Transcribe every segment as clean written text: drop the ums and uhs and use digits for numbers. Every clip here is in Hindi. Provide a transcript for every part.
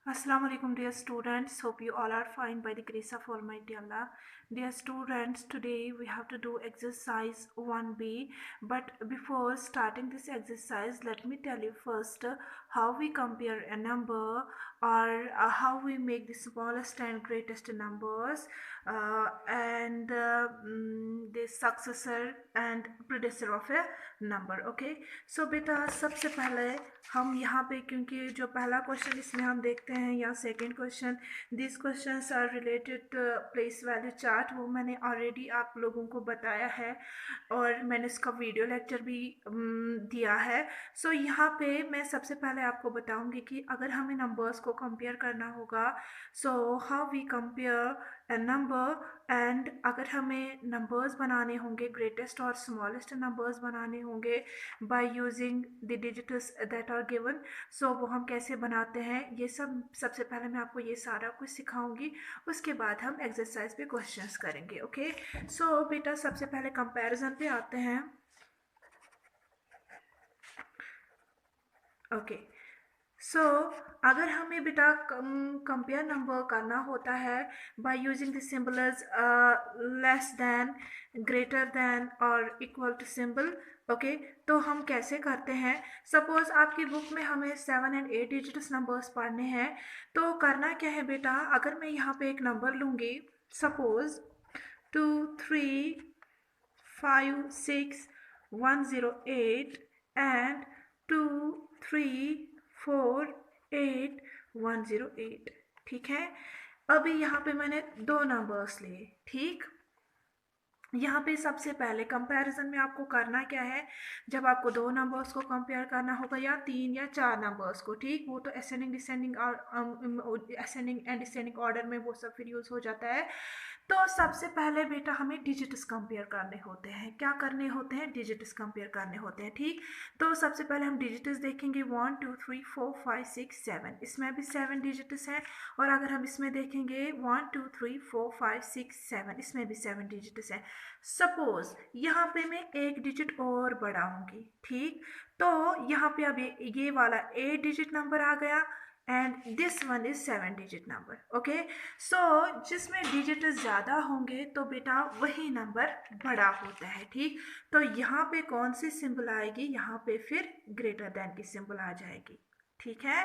Assalamu alaikum dear students. Hope you all are fine by the grace of Almighty Allah. Dear students, today we have to do exercise 1B. But before starting this exercise, let me tell you first how we compare a number or how we make the smallest and greatest numbers and the successor and predecessor of a number. Okay. So बेटा सबसे पहले हम यहाँ पे क्योंकि जो पहला क्वेश्चन इसमें हम देखते हैं या second question this questions are related place value chart वो मैंने ऑलरेडी आप लोगों को बताया है और मैंने इसका वीडियो लेक्चर भी दिया है। सो यहाँ पे मैं सबसे पहले आपको बताऊंगी कि अगर हमें नंबर्स को कंपेयर करना होगा so how we compare a number and अगर हमें नंबर्स बनाने होंगे ग्रेटेस्ट और स्मॉलेस्ट नंबर्स बनाने होंगे by using the digits that are given. So वो हम कैसे बनाते हैं ये सबसे पहले मैं आपको ये सारा कुछ सिखाऊंगी, उसके बाद हम एक्सरसाइज पे क्वेश्चंस करेंगे। ओके सो बेटा सबसे पहले कंपैरिजन पे आते हैं। ओके सो अगर हमें बेटा कंपेयर नंबर करना होता है bye using the symbols less than greater than और इक्वल टू सिंबल। ओके तो हम कैसे करते हैं, सपोज आपकी बुक में हमें 7 एंड 8 डिजिट्स नंबर्स पढ़ने हैं तो करना क्या है बेटा, अगर मैं यहाँ पे एक नंबर लूँगी सपोज 2 3 5 6 1 0 8 एंड 2 3 4 8 1 0 8। ठीक है, अभी यहाँ पे मैंने दो नंबर्स लिए। ठीक, यहाँ पे सबसे पहले कंपैरिजन में आपको करना क्या है, जब आपको दो नंबर्स को कंपेयर करना होगा या तीन या चार नंबर्स को, ठीक वो तो असेंडिंग डिसेंडिंग और असेंडिंग एंड डिसेंडिंग ऑर्डर में वो सब फिर यूज़ हो जाता है। तो सबसे पहले बेटा हमें डिजिट्स कंपेयर करने होते हैं। क्या करने होते हैं, डिजिट्स कंपेयर करने होते हैं। ठीक, तो सबसे पहले हम डिजिट्स देखेंगे 1 2 3 4 5 6 7, इसमें भी 7 डिजिट्स हैं। और अगर हम इसमें देखेंगे 1 2 3 4 5 6 7, इसमें भी 7 डिजिट्स हैं। सपोज यहाँ पे मैं एक डिजिट और बढ़ाऊंगी, ठीक तो यहाँ पे अब ये वाला 8 डिजिट नंबर आ गया and this one is 7 digit number. Okay so जिसमें डिजिट ज़्यादा होंगे तो बेटा वही नंबर बड़ा होता है। ठीक, तो यहाँ पे कौन सी सिंबल आएगी, यहाँ पे फिर ग्रेटर देन की सिंबल आ जाएगी। ठीक है,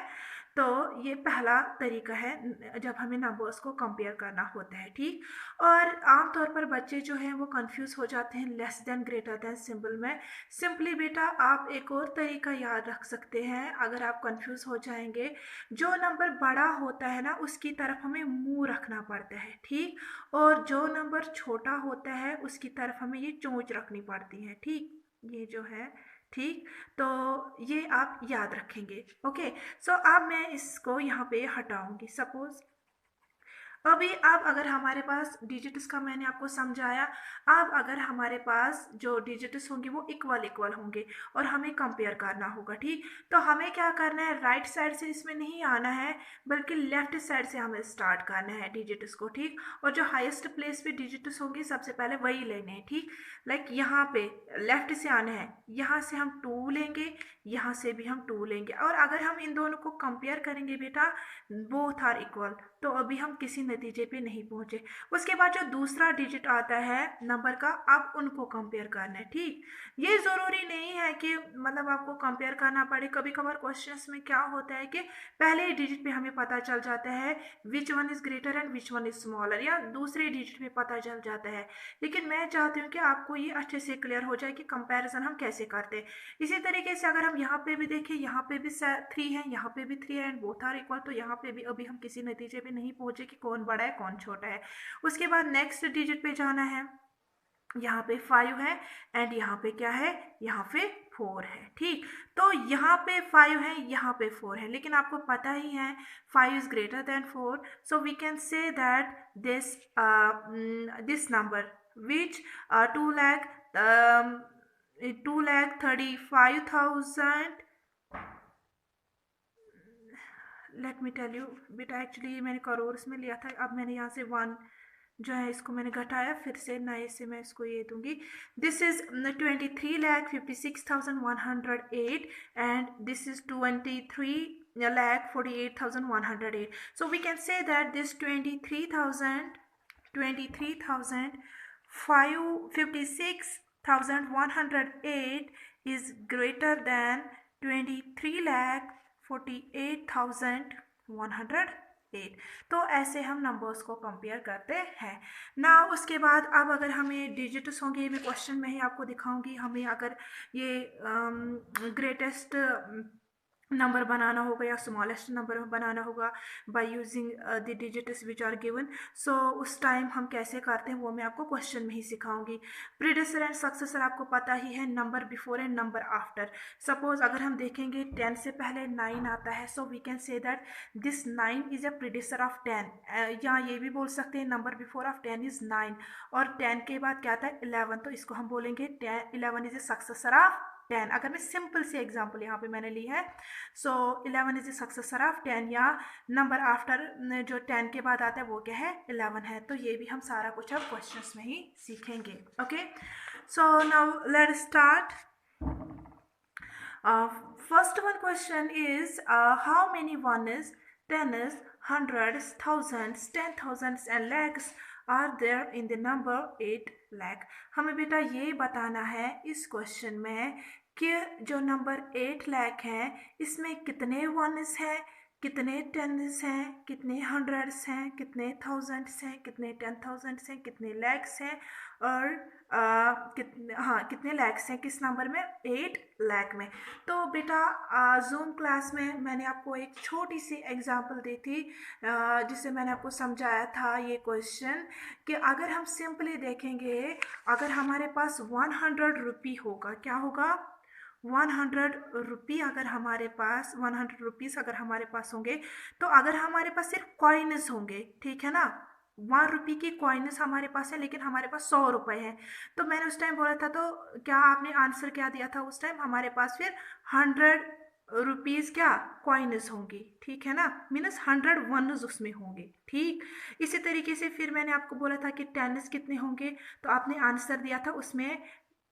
तो ये पहला तरीका है जब हमें नंबर्स को कंपेयर करना होता है। ठीक, और आमतौर पर बच्चे जो हैं वो कंफ्यूज हो जाते हैं less than greater then symbol में। सिंपली बेटा आप एक और तरीका याद रख सकते हैं, अगर आप कंफ्यूज हो जाएंगे जो नंबर बड़ा होता है ना उसकी तरफ हमें मुंह रखना पड़ता है। ठीक, और जो नंबर छोटा होता है उसकी तरफ हमें ये चोंच रखनी पड़ती है। ठीक, ये जो है, ठीक तो ये आप याद रखेंगे। ओके सो अब मैं इसको यहाँ पे हटाऊंगी। सपोज अभी अब अगर हमारे पास डिजिट्स का मैंने आपको समझाया, अब अगर हमारे पास जो डिजिट्स होंगे वो इक्वल इक्वल होंगे और हमें कंपेयर करना होगा। ठीक, तो हमें क्या करना है, राइट साइड से इसमें नहीं आना है बल्कि लेफ्ट साइड से हमें स्टार्ट करना है डिजिट्स को। ठीक, और जो हाईएस्ट प्लेस पे डिजिट्स होंगे सबसे पहले वही लेने हैं। ठीक, लाइक यहाँ पे लेफ्ट से आना है, यहाँ से हम 2 लेंगे, यहाँ से भी हम 2 लेंगे और अगर हम इन दोनों को कंपेयर करेंगे बेटा बोथ आर इक्वल, तो अभी हम किसी नतीजे पे नहीं पहुंचे। उसके बाद जो दूसरा डिजिट आता है नंबर का, आप उनको कंपेयर करना है। ठीक, ये ज़रूरी नहीं है कि मतलब आपको कंपेयर करना पड़े। कभी कभार क्वेश्चंस में क्या होता है कि पहले ही डिजिट पे हमें पता चल जाता है which one is greater and which one is smaller, या दूसरे डिजिट पे पता चल जाता है। लेकिन मैं चाहती हूँ कि आपको ये अच्छे से क्लियर हो जाए कि कंपेरिजन हम कैसे करते हैं। इसी तरीके से अगर हम यहाँ पे भी देखें, यहाँ पे भी 3 है, यहाँ पे भी 3 है एंड बोथ आर इक्वल, तो यहाँ पे भी अभी हम किसी नतीजे पे नहीं पहुंचे कि कौन बड़ा है कौन छोटा है। उसके बाद नेक्स्ट डिजिट पे जाना है, यहाँ पे 5 है एंड यहाँ पे क्या है, यहाँ पे 4 है। ठीक, तो यहाँ पे 5 है, यहाँ पे 4 है, लेकिन आपको पता ही है 5 is greater than 4, so we can say that this number which 2,35,000, let me tell you बेटा, एक्चुअली मैंने करोर्स में लिया था, अब मैंने यहाँ से 1 जो है इसको मैंने घटाया, फिर से नए से मैं इसको ये दूंगी। This is 23,56,108 and this is 23 lakh 48,108. So we can say that this 56,108 is greater than 23 lakh 48,108. तो ऐसे हम नंबर्स को कंपेयर करते हैं ना। उसके बाद अब अगर हमें डिजिट्स होंगे, मैं क्वेश्चन में ही आपको दिखाऊंगी, हमें अगर ये ग्रेटेस्ट नंबर बनाना होगा या स्मॉलेस्ट नंबर बनाना होगा by using the digits which are given. So उस टाइम हम कैसे करते हैं वो मैं आपको क्वेश्चन में ही सिखाऊंगी। प्रीडेसेसर एंड सक्सेसर आपको पता ही है, number before and number after. Suppose अगर हम देखेंगे 10 से पहले 9 आता है, so we can say that this 9 is a predecessor of 10। या ये भी बोल सकते हैं नंबर बिफोर ऑफ 10 इज 9 और 10 के बाद क्या आता है 11, तो इसको हम बोलेंगे 11 इज अ सक्सेसर ऑफ 10। अगर मैं सिंपल सी एग्जांपल यहाँ पे मैंने ली है, सो 11 इज द सक्सेसर ऑफ 10, या नंबर आफ्टर जो 10 के बाद आता है वो क्या है 11 है। तो ये भी हम सारा कुछ अब क्वेश्चंस में ही सीखेंगे। Okay, so now let's start. First one question is how many ones, tens, hundreds, thousands, 10,000s and lakhs are there in the number 8 lakh. हमें बेटा ये बताना है इस क्वेश्चन में कि जो नंबर 8 लाख है इसमें कितने वन्स हैं, कितने टेन्स हैं, कितने हंड्रेड्स हैं, कितने थाउजेंड्स हैं, कितने 10,000s हैं, कितने लैक्स हैं और कितने लैक्स हैं किस नंबर में 8 लाख में। तो बेटा जूम क्लास में मैंने आपको एक छोटी सी एग्जांपल दी थी जिससे मैंने आपको समझाया था ये क्वेश्चन कि अगर हम सिंपली देखेंगे, अगर हमारे पास 100 रुपी होगा, क्या होगा 100 रुपी, अगर हमारे पास 100 रुपीज़ अगर हमारे पास होंगे, तो अगर हमारे पास सिर्फ कॉइन्स होंगे, ठीक है ना, 1 रुपी की कॉइन्स हमारे पास है लेकिन हमारे पास 100 रुपये है, तो मैंने उस टाइम बोला था, तो क्या आपने आंसर क्या दिया था उस टाइम, हमारे पास फिर 100 रुपीज़ क्या कॉइन्स होंगी, ठीक है ना, मीनस 100 वन्स उसमें होंगे। ठीक इसी तरीके से फिर मैंने आपको बोला था कि टेन्स कितने होंगे, तो आपने आंसर दिया था उसमें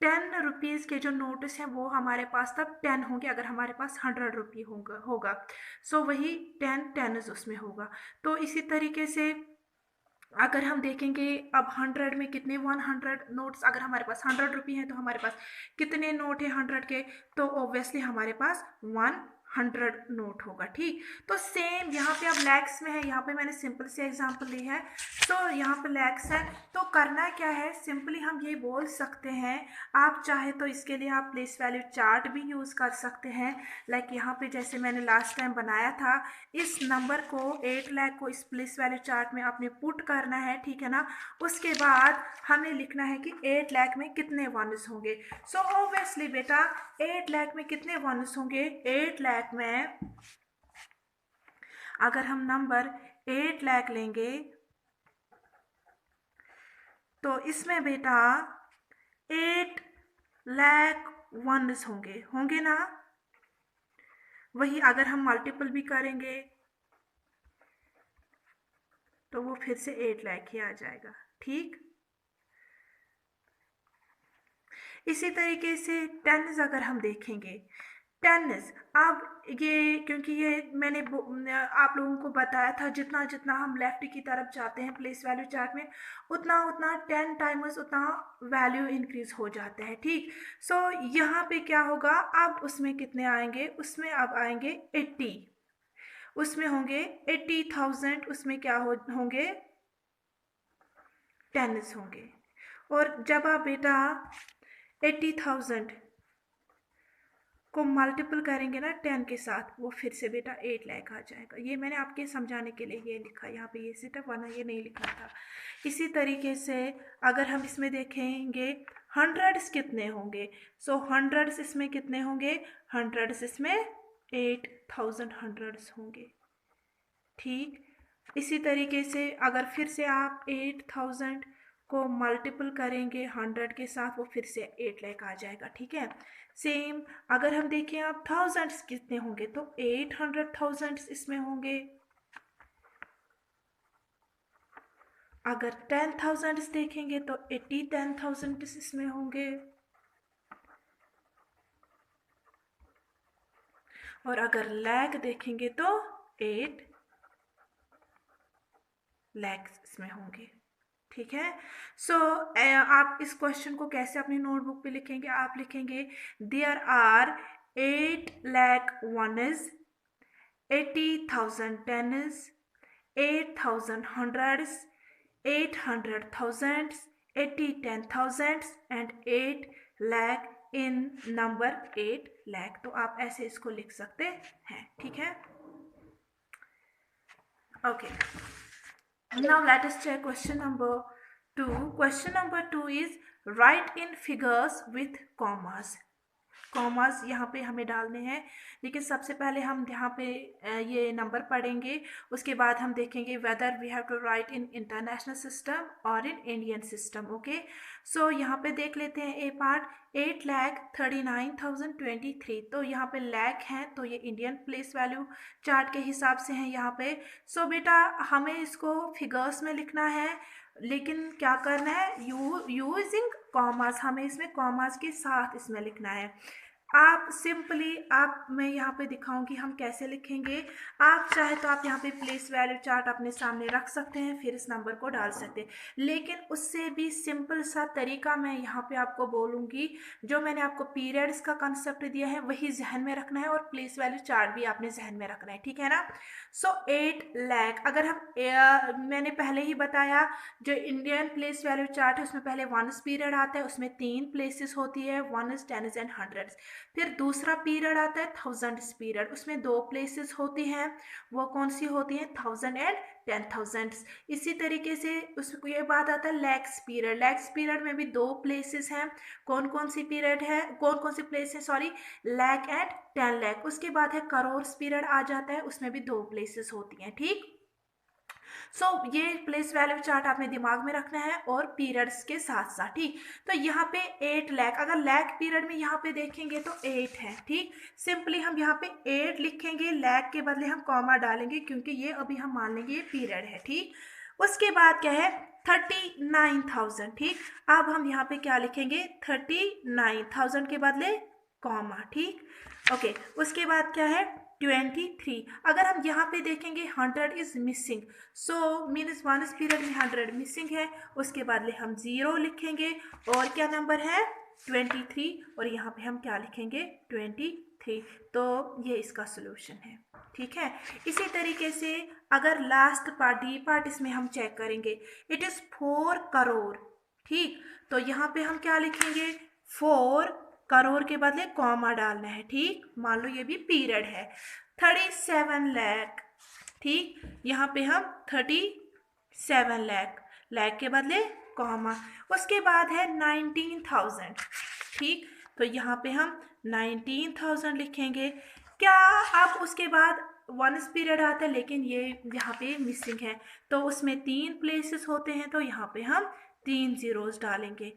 10 रुपीज़ के जो नोट्स हैं वो हमारे पास तब 10 होंगे अगर हमारे पास 100 रुपये होगा। सो वही 10 टेन्स उसमें होगा। तो इसी तरीके से अगर हम देखेंगे अब 100 में कितने 100 नोट्स, अगर हमारे पास 100 रुपये हैं तो हमारे पास कितने नोट है 100 के, तो ऑब्वियसली हमारे पास 100 नोट होगा। ठीक, तो सेम यहाँ पे अब लैक्स में है, यहाँ पे मैंने सिंपल से एग्जांपल ली है, तो यहाँ पे लैक्स है, तो करना क्या है, सिंपली हम ये बोल सकते हैं, आप चाहे तो इसके लिए आप प्लेस वैल्यू चार्ट भी यूज़ कर सकते हैं। लाइक यहाँ पे जैसे मैंने लास्ट टाइम बनाया था, इस नंबर को 8 लाख को इस प्लेस वैल्यू चार्ट में आपने पुट करना है, ठीक है ना। उसके बाद हमें लिखना है कि 8 लाख में कितने वन्स होंगे। सो ऑब्वियसली बेटा 8 लाख में कितने वन्स होंगे, 8 लाख में अगर हम नंबर 8 लाख लेंगे तो इसमें बेटा 8 लाख वन्स होंगे ना। वही अगर हम मल्टीपल भी करेंगे तो वो फिर से 8 लाख ही आ जाएगा। ठीक, इसी तरीके से टेन्स अगर हम देखेंगे, टेन्स अब ये क्योंकि ये मैंने आप लोगों को बताया था, जितना जितना हम लेफ्ट की तरफ जाते हैं प्लेस वैल्यू चार्ट में उतना उतना 10 टाइम्स उतना वैल्यू इंक्रीज हो जाता है। ठीक, सो यहाँ पे क्या होगा, अब उसमें कितने आएंगे, उसमें अब आएंगे 80, उसमें होंगे 80,000, उसमें क्या होंगे टेन्स होंगे। और जब आप बेटा 80,000 को मल्टीपल करेंगे ना 10 के साथ, वो फिर से बेटा 8 लाख आ जाएगा। ये मैंने आपके समझाने के लिए ये लिखा, यहाँ पे ये सेटअप, वरना ये नहीं लिखना था। इसी तरीके से अगर हम इसमें देखेंगे हंड्रेड्स कितने होंगे, सो हंड्रेड्स इसमें कितने होंगे, हंड्रेड्स इसमें 8,000 हंड्रेड्स होंगे। ठीक, इसी तरीके से अगर फिर से आप 8,000 को मल्टीपल करेंगे 100 के साथ, वो फिर से 8 लाख आ जाएगा। ठीक है, सेम अगर हम देखें आप थाउजेंड्स कितने होंगे, तो 800,000 इसमें होंगे। अगर 10,000 देखेंगे तो 80,000 इसमें होंगे। और अगर लैख देखेंगे तो 8 लाख इसमें होंगे। ठीक है। सो आप इस क्वेश्चन को कैसे अपनी नोटबुक पे लिखेंगे? आप लिखेंगे there are 8 lakh ones, 80,000 tens, 8,000 hundreds, 800 thousands, 80 10 thousands and 8 lakh in number 8 lakh। तो आप ऐसे इसको लिख सकते हैं। ठीक है। Okay, now let us check question number 2। Question number 2 is write in figures with commas। Commas यहाँ पे हमें डालने हैं, लेकिन सबसे पहले हम यहाँ पे ये नंबर पढ़ेंगे, उसके बाद हम देखेंगे whether we have to write in international system और in Indian system. Okay, so यहाँ पे देख लेते हैं ए पार्ट। 8,39,023, तो यहाँ पे लैख हैं, तो ये इंडियन प्लेस वैल्यू चार्ट के हिसाब से हैं यहाँ पे। सो बेटा हमें इसको फिगर्स में लिखना है, लेकिन क्या करना है, यूजिंग कॉमास, हमें इसमें कॉमास के साथ इसमें लिखना है। आप सिंपली मैं यहाँ पे दिखाऊंगी हम कैसे लिखेंगे। आप चाहे तो आप यहाँ पे प्लेस वैल्यू चार्ट अपने सामने रख सकते हैं, फिर इस नंबर को डाल सकते हैं, लेकिन उससे भी सिंपल सा तरीका मैं यहाँ पे आपको बोलूँगी। जो मैंने आपको पीरियड्स का कंसेप्ट दिया है वही जहन में रखना है, और प्लेस वैल्यू चार्ट भी आपने जहन में रखना है। ठीक है ना। सो 8 लाख, अगर हम मैंने पहले ही बताया जो इंडियन प्लेस वैल्यू चार्ट है उसमें पहले वनस पीरियड आता है, उसमें 3 प्लेसेस होती है, वनस, टेन्स एंड हंड्रेड्स। फिर दूसरा पीरियड आता है थाउजेंड्स पीरियड, उसमें 2 प्लेसेस होती हैं, वो कौन सी होती हैं, 1000 एंड 10,000। इसी तरीके से उसको ये बात आता है लैक्स पीरियड। लैक्स पीरियड में भी 2 प्लेसेस हैं, कौन कौन सी पीरियड है, कौन कौन सी प्लेस है, सॉरी, लैख एंड 10 लाख। उसके बाद है करोर्स पीरियड आ जाता है, उसमें भी 2 प्लेसेस होती हैं। ठीक। सो ये प्लेस वैल्यू चार्ट आपने दिमाग में रखना है और पीरियड्स के साथ साथ। ठीक। तो यहाँ पे 8 लाख, अगर लाख पीरियड में यहाँ पे देखेंगे तो 8 है। ठीक। सिंपली हम यहाँ पे 8 लिखेंगे, लाख के बदले हम कॉमा डालेंगे क्योंकि ये अभी हम मान लेंगे ये पीरियड है। ठीक। उसके बाद क्या है, 39,000। ठीक। अब हम यहाँ पे क्या लिखेंगे, 39,000 के बदले कॉमा। ठीक। ओके, उसके बाद क्या है, 23। अगर हम यहाँ पे देखेंगे 100 is missing, so means वनस period में 100 मिसिंग है, उसके बदले हम 0 लिखेंगे, और क्या नंबर है, 23, और यहाँ पे हम क्या लिखेंगे, 23। तो ये इसका सोल्यूशन है। ठीक है। इसी तरीके से अगर लास्ट पार्ट डी पार्ट इसमें हम चेक करेंगे, इट इज 4 करोड़। ठीक। तो यहाँ पे हम क्या लिखेंगे, 4 करोड़ के बदले कॉमा डालना है। ठीक। मान लो ये भी पीरियड है, 37 लाख। ठीक। यहाँ पे हम 37 लाख, लाख के बदले कॉमा। उसके बाद है 19,000। ठीक। तो यहाँ पे हम 19,000 लिखेंगे। क्या अब उसके बाद वनस पीरियड आता है, लेकिन ये यहाँ पे मिसिंग है, तो उसमें 3 प्लेसेस होते हैं, तो यहाँ पे हम 3 जीरोस डालेंगे।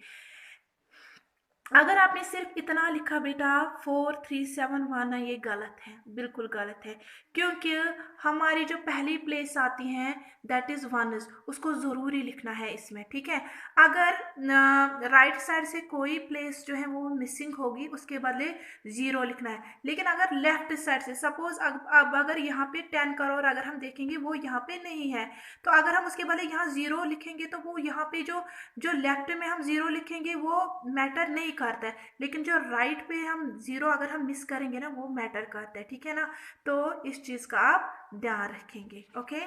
अगर आपने सिर्फ इतना लिखा बेटा 4371, ये गलत है, बिल्कुल गलत है, क्योंकि हमारी जो पहली प्लेस आती हैं दैट इज वनस, उसको ज़रूरी लिखना है इसमें। ठीक है। अगर राइट साइड से कोई प्लेस जो है वो मिसिंग होगी, उसके बदले 0 लिखना है। लेकिन अगर लेफ्ट साइड से सपोज अब अगर यहाँ पे 10 करोड़ अगर हम देखेंगे वो यहाँ पे नहीं है, तो अगर हम उसके बदले यहाँ 0 लिखेंगे तो वो यहाँ पे जो लेफ्ट में हम 0 लिखेंगे वो मैटर नहीं करता है, लेकिन जो राइट पे हम 0 अगर हम मिस करेंगे ना वो मैटर करता है। ठीक है ना। तो इस चीज़ का आप ध्यान रखेंगे। Okay,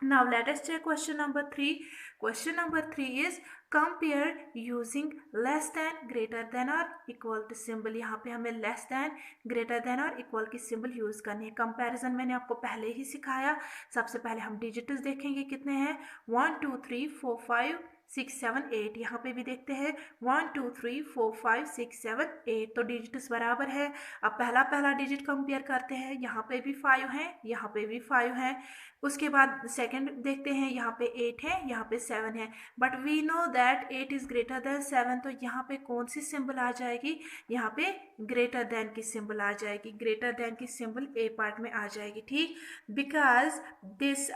now let us check question number 3। Question number 3 is compare using less than, greater than और इक्वल टू सिंबल। यहाँ पे हमें लेस देन, ग्रेटर देन और इक्वल की सिंबल यूज करनी है। कंपैरिजन मैंने आपको पहले ही सिखाया। सबसे पहले हम डिजिट्स देखेंगे कितने हैं, 1 2 3 4 5 6 7 8। यहाँ पे भी देखते हैं 1 2 3 4 5 6 7 8, तो डिजिट्स बराबर है। अब पहला पहला डिजिट कंपेयर करते हैं, यहाँ पे भी 5 है, यहाँ पे भी 5 है। उसके बाद सेकंड देखते हैं, यहाँ पे 8 है, यहाँ पे 7 है, but we know that 8 is greater than 7, तो यहाँ पे कौन सी सिंबल आ जाएगी, यहाँ पे ग्रेटर देन की सिंबल आ जाएगी, ग्रेटर देन की सिंबल ए पार्ट में आ जाएगी। ठीक। Because this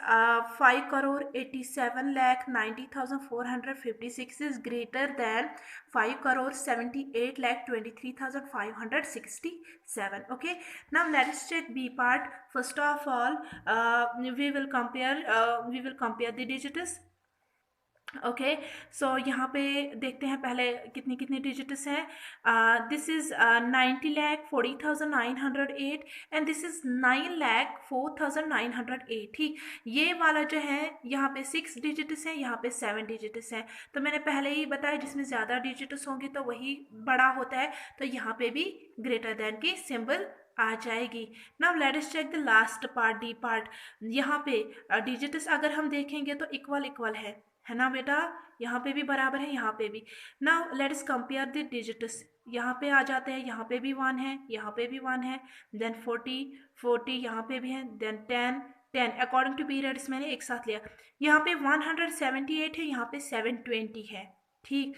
5 crore 87 lakh 90,400 956 is greater than 5,78,23,567. Okay, now let us check B part. First of all, we will compare the digits. Okay, so यहाँ पे देखते हैं पहले कितनी कितनी डिजिट्स हैं. This is 90,40,908 and this is 9,04,908. ठीक, ये वाला जो है यहाँ पे 6 डिजिट्स हैं, यहाँ पे 7 डिजिट्स हैं. तो मैंने पहले ही बताया जिसमें ज़्यादा डिजिट्स होंगे तो वही बड़ा होता है, तो यहाँ पे भी ग्रेटर देन की सिंबल आ जाएगी. Now let us check the last part, d part. यहाँ पे डिजिट्स अगर हम देखेंगे तो इक्वल इक्वल है ना बेटा, यहाँ पे भी बराबर है, यहाँ पे भी. Now let us compare the digits. यहाँ पे आ जाते हैं, यहाँ पे भी 1 है, यहाँ पे भी 1 है, देन 40 यहाँ पे भी है, देन 10 अकॉर्डिंग टू पीरियड्स मैंने एक साथ लिया. यहाँ पे 178 है, यहाँ पे 720 है. ठीक,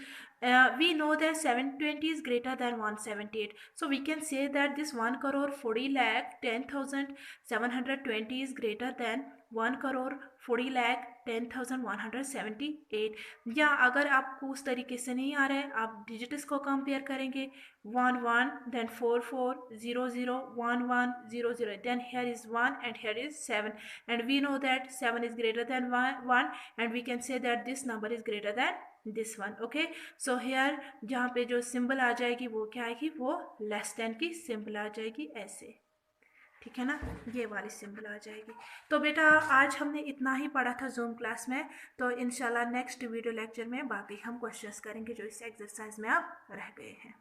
we know that 720 is greater than 178, so we can say that this 1,40,10,720 is greater than 1,40,10,178. या अगर आपको उस तरीके से नहीं आ रहा है, आप डिजिट्स को कंपेयर करेंगे 1 1 then 4 4 0 0 1 1 0 0, then here is 1 and here is 7, and we know that 7 is greater than 1 and we can say that this number is greater than this one. okay, so here जहाँ पे जो सिंबल आ जाएगी वो क्या आएगी, वो लेस देन की सिंबल आ जाएगी ऐसे. ठीक है ना, ये वाली सिंबल आ जाएगी. तो बेटा आज हमने इतना ही पढ़ा था जूम क्लास में. तो इंशाल्लाह नेक्स्ट वीडियो लेक्चर में बाकी हम क्वेश्चंस करेंगे जो इस एक्सरसाइज में अब रह गए हैं.